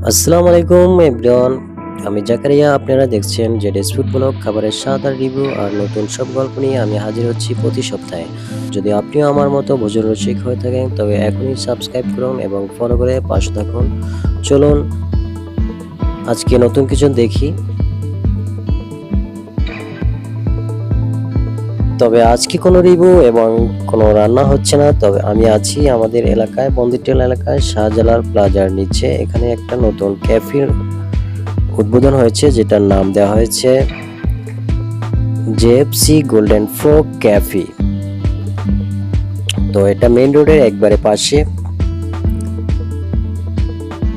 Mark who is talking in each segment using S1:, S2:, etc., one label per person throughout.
S1: আসসালামু আলাইকুম এভরিওয়ান। আমি জাকারিয়া। আপনারা দেখছেন জেডএস ফুড ব্লগ। খাবারের স্বাদ আর রিভিউ আর নতুন সব গল্প নিয়ে আমি হাজির হচ্ছি প্রতি সপ্তাহে। যদি আপনিও আমার মতো ভোজন রসিক হয়ে থাকেন তবে এখনই সাবস্ক্রাইব করুন এবং ফলো করে পাশে থাকুন। চলুন আজকে নতুন কিছু দেখি। তবে আজকে কোনো রিভিউ এবং কোনো রান্না হচ্ছে না। তবে আমি আছি আমাদের এলাকায়, বন্দিটেল এলাকায় শাহজালাল প্লাজার নিচে। এখানে একটা নতুন ক্যাফের উদ্বোধন হয়েছে, যেটার নাম দেওয়া হয়েছে জেএফসি গোল্ডেন ফ্রগ ক্যাফে। তো এটা মেইন রোডের একবারে পাশে,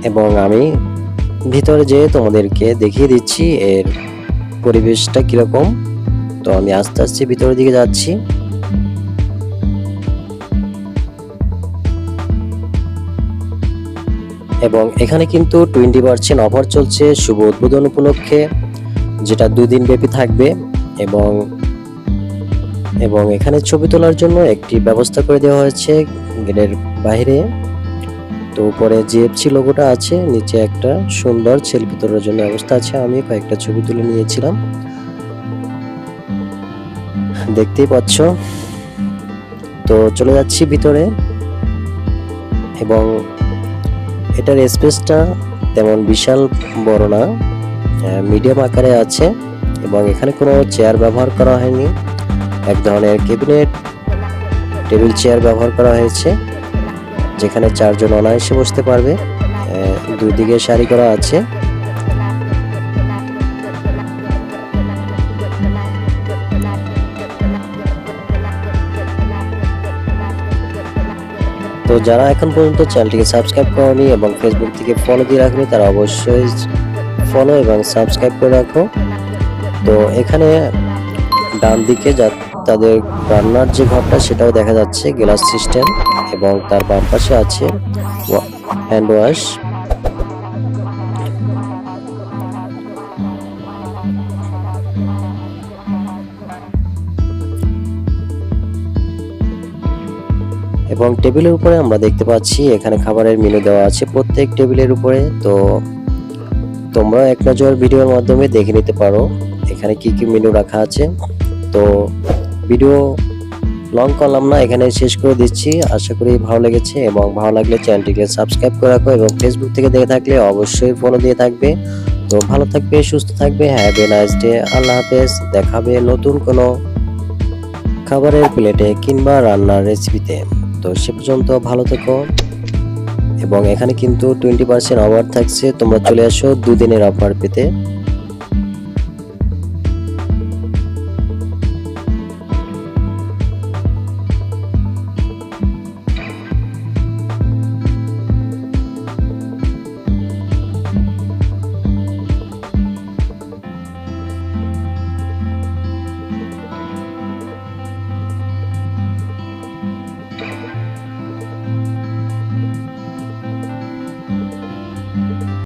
S1: এবং আমি ভিতরে যেয়ে তোমাদেরকে দেখিয়ে দিচ্ছি এর পরিবেশটা কিরকম। তো আমি আস্তে আস্তে ভিতরের দিকে যাচ্ছি। এবং এখানে কিন্তু 20% অফার চলছে শুভ উদ্বোধন উপলক্ষে, যেটা 2 দিন ব্যাপী থাকবে। এবং এবং এখানে ছবি তোলার জন্য একটি ব্যবস্থা করে দেওয়া হয়েছে গেটের বাইরে। তো উপরে জিএফসি লোগোটা আছে, নিচে একটা সুন্দর সেলফি তোলার জন্য ব্যবস্থা আছে। আমি কয়েকটা ছবি তুলে নিয়েছিলাম, দেখতেই পাচ্ছ। তো চলে যাচ্ছি ভিতরে। এবং এটার স্পেসটা তেমন বিশাল বড় না, মিডিয়াম আকারে আছে। এবং এখানে কোনো চেয়ার ব্যবহার করা হয়নি, এক ধরনের ক্যাবিনেট টেবিল চেয়ার ব্যবহার করা হয়েছে, যেখানে 4 জন অনায়াসে বসতে পারবে। দুই দিকে সারি করা আছে। তো যারা এখন পর্যন্ত চ্যানেলটিকে সাবস্ক্রাইব করেনি এবং ফেসবুক থেকে ফলো দিয়ে রাখনি, তারা অবশ্যই ফলো এবং সাবস্ক্রাইব করে রাখো। তো এখানে ডান দিকে তাদের রান্নার যে ঘরটা সেটাও দেখা যাচ্ছে, গ্লাস সিস্টেম। এবং তার বাম পাশে আছে হ্যান্ড ওয়াশ। এবং টেবিলের উপরে আমরা দেখতে পাচ্ছি এখানে খাবারের মেনু দেওয়া আছে প্রত্যেক টেবিলের উপরে। তো তোমরা এক নজর ভিডিওর মাধ্যমে দেখে নিতে পারো এখানে কি কি মেনু রাখা আছে। তো ভিডিও লং করলাম না, এখানে শেষ করে দিচ্ছি। আশা করি ভালো লেগেছে, এবং ভালো লাগলে চ্যানেলটিকে সাবস্ক্রাইব করে রাখো, এবং ফেসবুক থেকে দেখে থাকলে অবশ্যই ফলো দিয়ে থাকবে। তো ভালো থাকবে, সুস্থ থাকবে। Have a nice day. আল্লাহ হাফেজ। দেখাবে নতুন কোনো খাবারের প্লেটে কিংবা রান্নার রেসিপিতে। তো সে পর্যন্ত ভালো থেকো। এবং এখানে কিন্তু 20% অফার থাকছে, তোমরা চলে আসো 2 দিনের অফার পেতে।